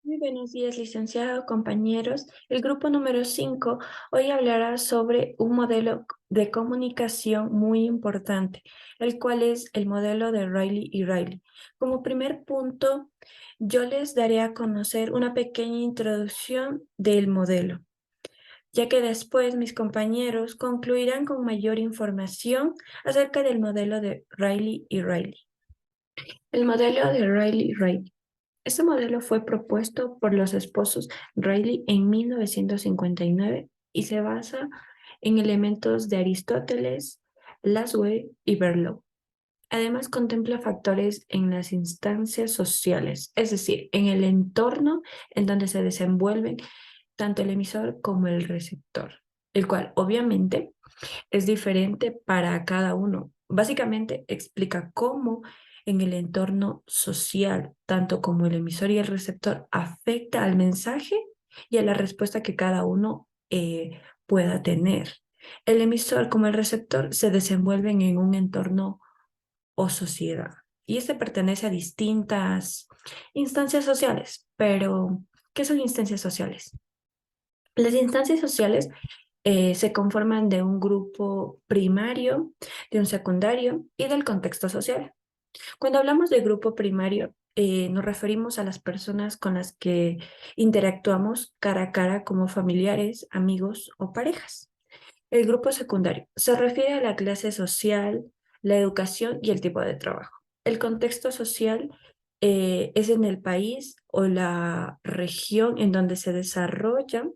Muy buenos días, licenciado, compañeros. El grupo número 5 hoy hablará sobre un modelo de comunicación muy importante, el cual es el modelo de Riley y Riley. Como primer punto, yo les daré a conocer una pequeña introducción del modelo, ya que después mis compañeros concluirán con mayor información acerca del modelo de Riley y Riley. El modelo de Riley y Riley. Este modelo fue propuesto por los esposos Riley en 1959 y se basa en elementos de Aristóteles, Laswell y Berlow. Además, contempla factores en las instancias sociales, es decir, en el entorno en donde se desenvuelven tanto el emisor como el receptor, el cual obviamente es diferente para cada uno. Básicamente explica cómo en el entorno social, tanto como el emisor y el receptor, afecta al mensaje y a la respuesta que cada uno pueda tener. El emisor como el receptor se desenvuelven en un entorno o sociedad y este pertenece a distintas instancias sociales, pero ¿qué son instancias sociales? Las instancias sociales se conforman de un grupo primario, de un secundario y del contexto social. Cuando hablamos de grupo primario, nos referimos a las personas con las que interactuamos cara a cara como familiares, amigos o parejas. El grupo secundario se refiere a la clase social, la educación y el tipo de trabajo. El contexto social es en el país o la región en donde se desarrolla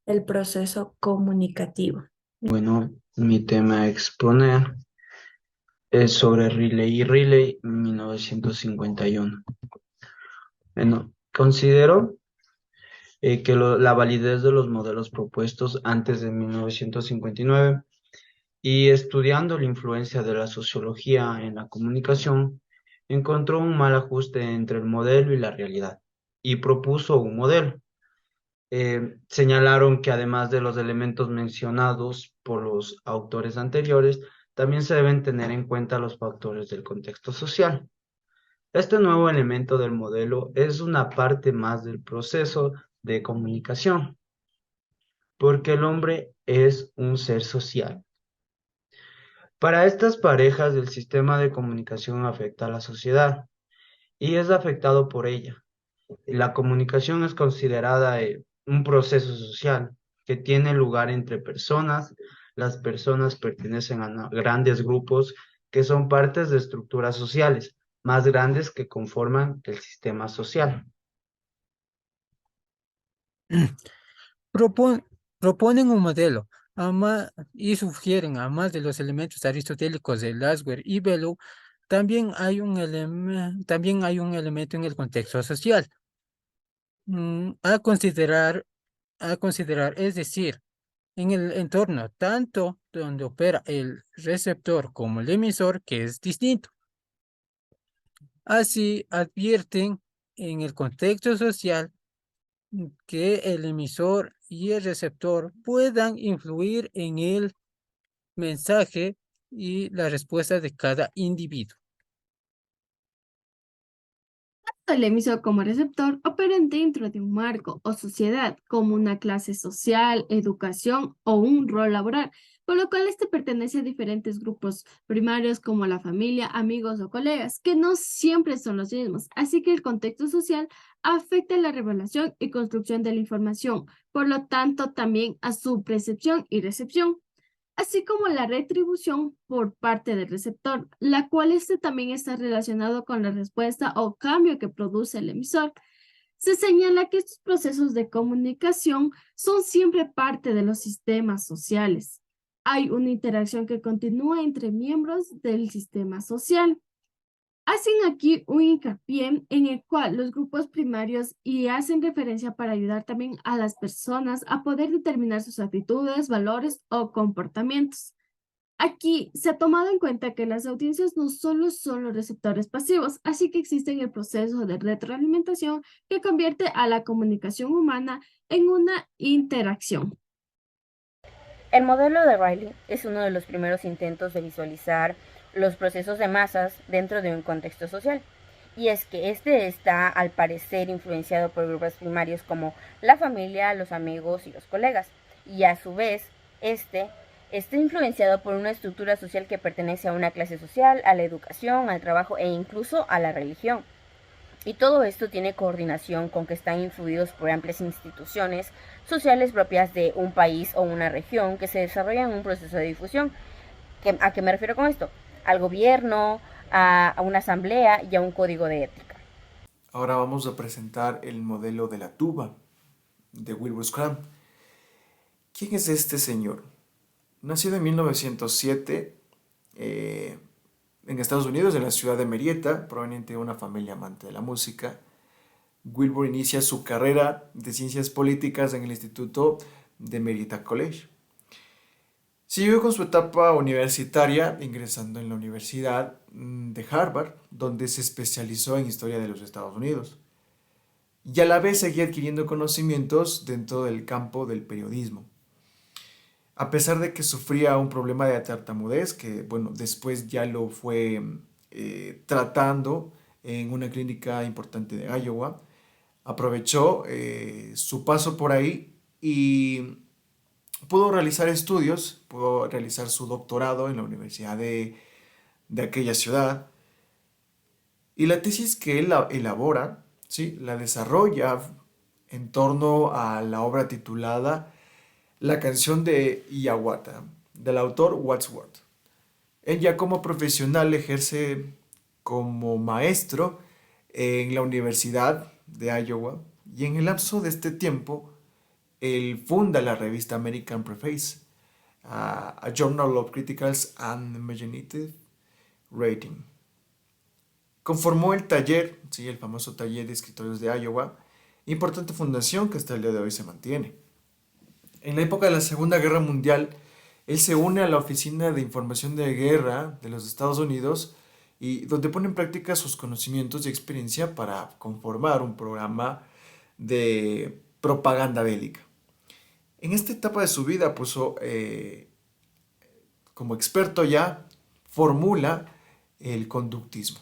el proceso comunicativo. Bueno, mi tema a exponer es sobre Riley y Riley 1951. Bueno, considero que la validez de los modelos propuestos antes de 1959 y estudiando la influencia de la sociología en la comunicación, encontró un mal ajuste entre el modelo y la realidad y propuso un modelo. Señalaron que además de los elementos mencionados por los autores anteriores, también se deben tener en cuenta los factores del contexto social. Este nuevo elemento del modelo es una parte más del proceso de comunicación, porque el hombre es un ser social. Para estas parejas, el sistema de comunicación afecta a la sociedad y es afectado por ella. La comunicación es considerada un proceso social que tiene lugar entre personas. Las personas pertenecen a grandes grupos que son partes de estructuras sociales más grandes que conforman el sistema social. Propon- Proponen un modelo y sugieren, además de los elementos aristotélicos de Laswell y Bellow, también hay un elemento en el contexto social a considerar, es decir, en el entorno, tanto donde opera el receptor como el emisor, que es distinto. Así advierten en el contexto social que el emisor y el receptor puedan influir en el mensaje y la respuesta de cada individuo. El emisor como receptor operan dentro de un marco o sociedad, como una clase social, educación o un rol laboral, por lo cual este pertenece a diferentes grupos primarios como la familia, amigos o colegas, que no siempre son los mismos. Así que el contexto social afecta la revelación y construcción de la información, por lo tanto también a su percepción y recepción, así como la retribución por parte del receptor, la cual este también está relacionado con la respuesta o cambio que produce el emisor. Se señala que estos procesos de comunicación son siempre parte de los sistemas sociales. Hay una interacción que continúa entre miembros del sistema social. Hacen aquí un hincapié en el cual los grupos primarios y hacen referencia para ayudar también a las personas a poder determinar sus actitudes, valores o comportamientos. Aquí se ha tomado en cuenta que las audiencias no solo son los receptores pasivos, así que existe el proceso de retroalimentación que convierte a la comunicación humana en una interacción. El modelo de Riley es uno de los primeros intentos de visualizar los procesos de masas dentro de un contexto social Y es que este está, al parecer, influenciado por grupos primarios como la familia, los amigos y los colegas. Y a su vez, este está influenciado por una estructura social que pertenece a una clase social, a la educación, al trabajo e incluso a la religión. Y todo esto tiene coordinación con que están influidos por amplias instituciones sociales propias de un país o una región que se desarrollan en un proceso de difusión. ¿A qué me refiero con esto? Al gobierno, a una asamblea y a un código de ética. Ahora vamos a presentar el modelo de la tuba de Wilbur Scrum. ¿Quién es este señor? Nacido en 1907 en Estados Unidos, en la ciudad de Marietta, proveniente de una familia amante de la música, Wilbur inicia su carrera de ciencias políticas en el Instituto de Marietta College. Siguió con su etapa universitaria, ingresando en la Universidad de Harvard, donde se especializó en historia de los Estados Unidos. Y a la vez seguía adquiriendo conocimientos dentro del campo del periodismo. A pesar de que sufría un problema de tartamudez, que bueno, después ya lo fue tratando en una clínica importante de Iowa, aprovechó su paso por ahí y pudo realizar estudios, pudo realizar su doctorado en la universidad de aquella ciudad. Y la tesis que él elabora, ¿sí?, la desarrolla en torno a la obra titulada La canción de Hiawatha, del autor Wadsworth. Él ya como profesional ejerce como maestro en la Universidad de Iowa y en el lapso de este tiempo él funda la revista American Preface, a Journal of Critical and Imaginative Writing. Conformó el taller, sí, el famoso taller de escritores de Iowa, importante fundación que hasta el día de hoy se mantiene. En la época de la Segunda Guerra Mundial, él se une a la Oficina de Información de Guerra de los Estados Unidos y donde pone en práctica sus conocimientos y experiencia para conformar un programa de propaganda bélica. En esta etapa de su vida puso, como experto ya, formula el conductismo.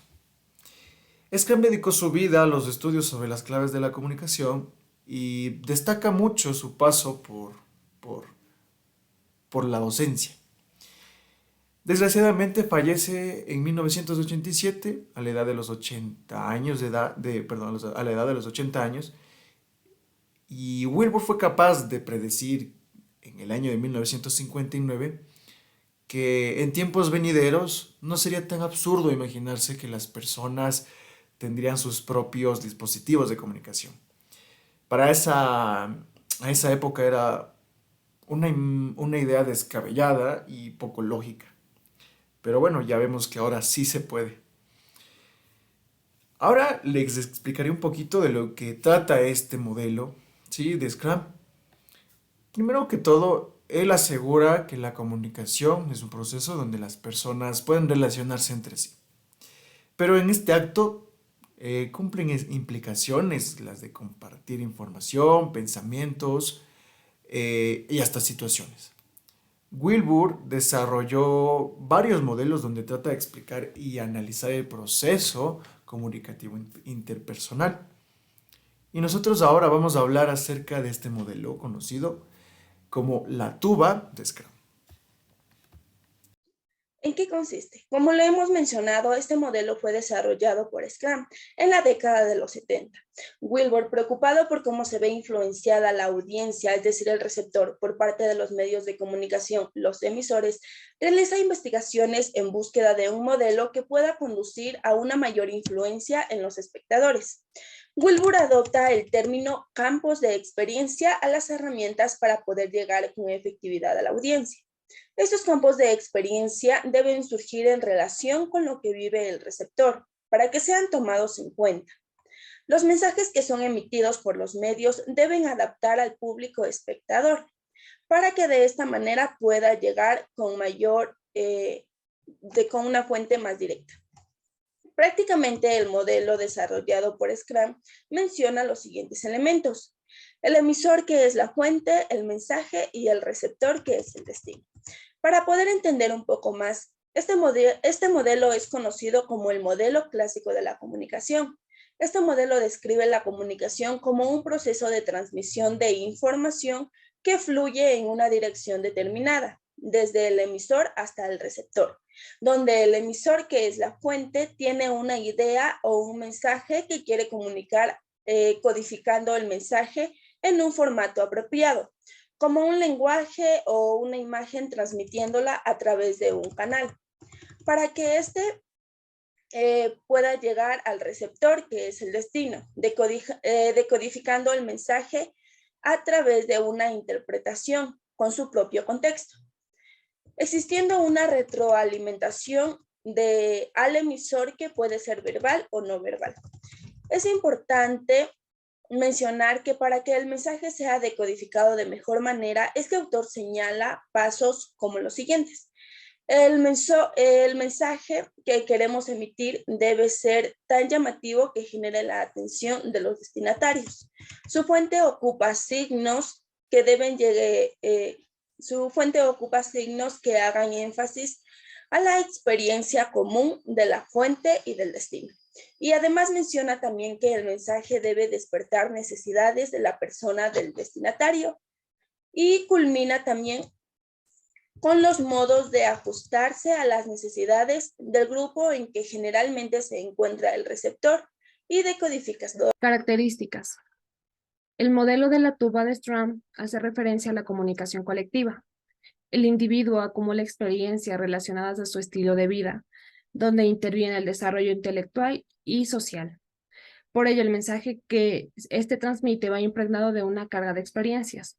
Scrum dedicó su vida a los estudios sobre las claves de la comunicación y destaca mucho su paso por la docencia. Desgraciadamente fallece en 1987 a la edad de los 80 años a la edad de los 80 años, y Wilbur fue capaz de predecir en el año de 1959 que en tiempos venideros no sería tan absurdo imaginarse que las personas tendrían sus propios dispositivos de comunicación. A esa época era una idea descabellada y poco lógica. Pero bueno, ya vemos que ahora sí se puede. Ahora les explicaré un poquito de lo que trata este modelo, ¿sí?, de Scrum. Primero que todo, él asegura que la comunicación es un proceso donde las personas pueden relacionarse entre sí. Pero en este acto cumplen implicaciones, las de compartir información, pensamientos y hasta situaciones. Wilbur desarrolló varios modelos donde trata de explicar y analizar el proceso comunicativo interpersonal. Y nosotros ahora vamos a hablar acerca de este modelo conocido como la tuba de Scrum. ¿En qué consiste? Como lo hemos mencionado, este modelo fue desarrollado por Scrum en la década de los 70. Wilbur, preocupado por cómo se ve influenciada la audiencia, es decir, el receptor, por parte de los medios de comunicación, los emisores, realiza investigaciones en búsqueda de un modelo que pueda conducir a una mayor influencia en los espectadores. Wilbur adopta el término campos de experiencia a las herramientas para poder llegar con efectividad a la audiencia. Estos campos de experiencia deben surgir en relación con lo que vive el receptor, para que sean tomados en cuenta. Los mensajes que son emitidos por los medios deben adaptar al público espectador, para que de esta manera pueda llegar con una fuente más directa. Prácticamente el modelo desarrollado por Scrum menciona los siguientes elementos: el emisor, que es la fuente, el mensaje, y el receptor, que es el destino. Para poder entender un poco más Este modelo es conocido como el modelo clásico de la comunicación. Este modelo describe la comunicación como un proceso de transmisión de información que fluye en una dirección determinada, desde el emisor hasta el receptor, donde el emisor, que es la fuente, tiene una idea o un mensaje que quiere comunicar, codificando el mensaje en un formato apropiado, como un lenguaje o una imagen, transmitiéndola a través de un canal. Para que pueda llegar al receptor, que es el destino, decodificando el mensaje a través de una interpretación con su propio contexto, existiendo una retroalimentación al emisor que puede ser verbal o no verbal. Es importante mencionar que para que el mensaje sea decodificado de mejor manera, este autor señala pasos como los siguientes. El mensaje que queremos emitir debe ser tan llamativo que genere la atención de los destinatarios. Su fuente ocupa signos que hagan énfasis a la experiencia común de la fuente y del destino. Y además menciona también que el mensaje debe despertar necesidades de la persona del destinatario, y culmina también con los modos de ajustarse a las necesidades del grupo en que generalmente se encuentra el receptor y decodificador. Características. El modelo de la tuba de Stram hace referencia a la comunicación colectiva. El individuo acumula experiencias relacionadas a su estilo de vida, donde interviene el desarrollo intelectual y social. Por ello, el mensaje que éste transmite va impregnado de una carga de experiencias.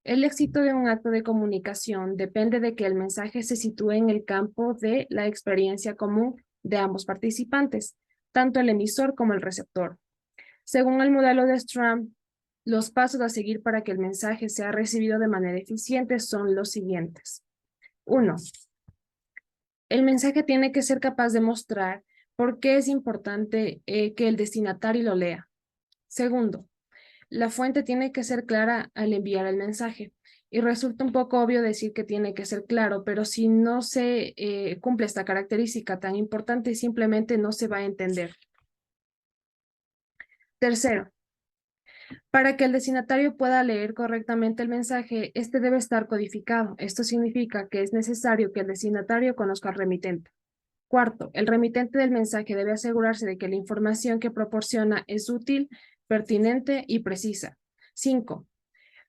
El éxito de un acto de comunicación depende de que el mensaje se sitúe en el campo de la experiencia común de ambos participantes, tanto el emisor como el receptor. Según el modelo de Stram, los pasos a seguir para que el mensaje sea recibido de manera eficiente son los siguientes. 1. El mensaje tiene que ser capaz de mostrar por qué es importante que el destinatario lo lea. Segundo, la fuente tiene que ser clara al enviar el mensaje. Y resulta un poco obvio decir que tiene que ser claro, pero si no se cumple esta característica tan importante, simplemente no se va a entender. Tercero, para que el destinatario pueda leer correctamente el mensaje, este debe estar codificado. Esto significa que es necesario que el destinatario conozca al remitente. Cuarto, el remitente del mensaje debe asegurarse de que la información que proporciona es útil, pertinente y precisa. 5.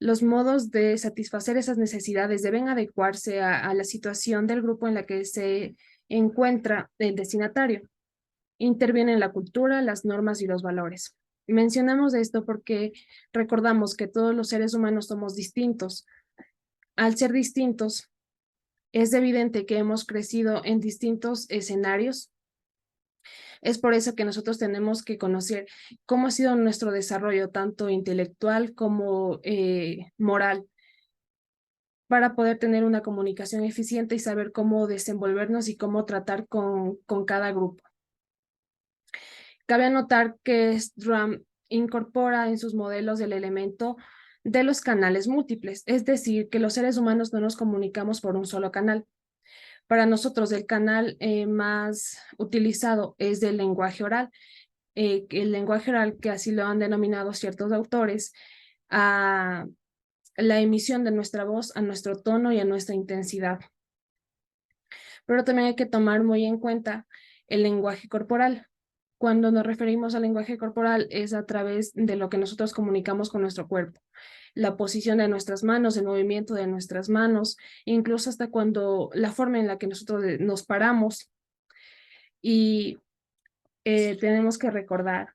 Los modos de satisfacer esas necesidades deben adecuarse a la situación del grupo en la que se encuentra el destinatario. Intervienen la cultura, las normas y los valores. Mencionamos esto porque recordamos que todos los seres humanos somos distintos. Al ser distintos, es evidente que hemos crecido en distintos escenarios. Es por eso que nosotros tenemos que conocer cómo ha sido nuestro desarrollo, tanto intelectual como moral, para poder tener una comunicación eficiente y saber cómo desenvolvernos y cómo tratar con cada grupo. Cabe anotar que Stram incorpora en sus modelos el elemento de los canales múltiples, es decir, que los seres humanos no nos comunicamos por un solo canal. Para nosotros el canal más utilizado es del lenguaje oral, el lenguaje oral, que así lo han denominado ciertos autores, a la emisión de nuestra voz, a nuestro tono y a nuestra intensidad. Pero también hay que tomar muy en cuenta el lenguaje corporal. Cuando nos referimos al lenguaje corporal es a través de lo que nosotros comunicamos con nuestro cuerpo. La posición de nuestras manos, el movimiento de nuestras manos, incluso hasta cuando la forma en la que nosotros nos paramos. Y tenemos que recordar,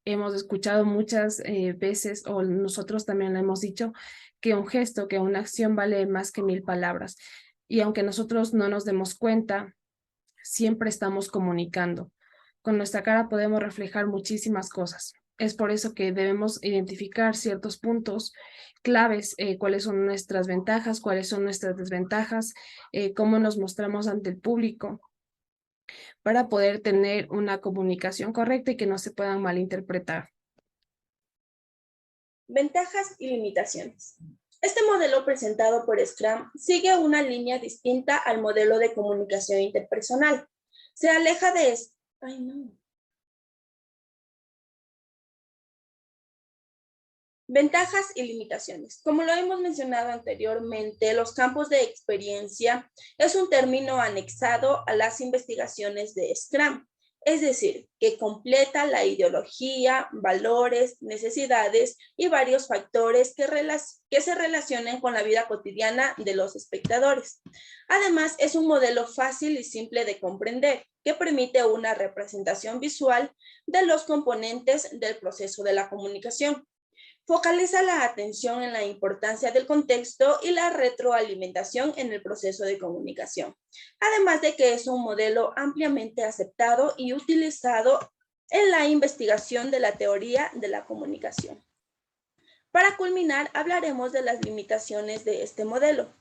hemos escuchado muchas veces, o nosotros también lo hemos dicho, que un gesto, que una acción vale más que 1000 palabras. Y aunque nosotros no nos demos cuenta, siempre estamos comunicando. Con nuestra cara podemos reflejar muchísimas cosas. Es por eso que debemos identificar ciertos puntos claves, cuáles son nuestras ventajas, cuáles son nuestras desventajas, cómo nos mostramos ante el público, para poder tener una comunicación correcta y que no se puedan malinterpretar. Ventajas y limitaciones. Este modelo presentado por Scrum sigue una línea distinta al modelo de comunicación interpersonal. Se aleja de... Ventajas y limitaciones. Como lo hemos mencionado anteriormente, los campos de experiencia es un término anexado a las investigaciones de Scrum, es decir, que completa la ideología, valores, necesidades y varios factores que se relacionen con la vida cotidiana de los espectadores. Además, es un modelo fácil y simple de comprender, que permite una representación visual de los componentes del proceso de la comunicación. Focaliza la atención en la importancia del contexto y la retroalimentación en el proceso de comunicación, además de que es un modelo ampliamente aceptado y utilizado en la investigación de la teoría de la comunicación. Para culminar, hablaremos de las limitaciones de este modelo.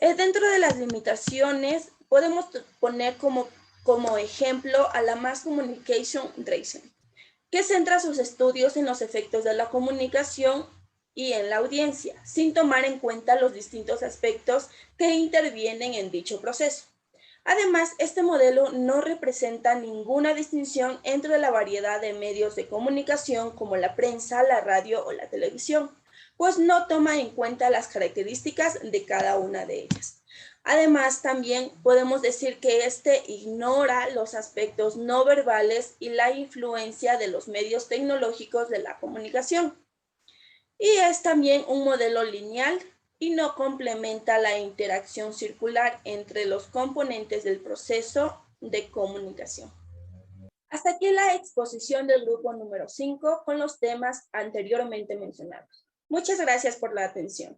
Dentro de las limitaciones, podemos poner como ejemplo a la Mass Communication Research, que centra sus estudios en los efectos de la comunicación y en la audiencia, sin tomar en cuenta los distintos aspectos que intervienen en dicho proceso. Además, este modelo no representa ninguna distinción entre la variedad de medios de comunicación como la prensa, la radio o la televisión, pues no toma en cuenta las características de cada una de ellas. Además, también podemos decir que este ignora los aspectos no verbales y la influencia de los medios tecnológicos de la comunicación. Y es también un modelo lineal y no complementa la interacción circular entre los componentes del proceso de comunicación. Hasta aquí la exposición del grupo número 5 con los temas anteriormente mencionados. Muchas gracias por la atención.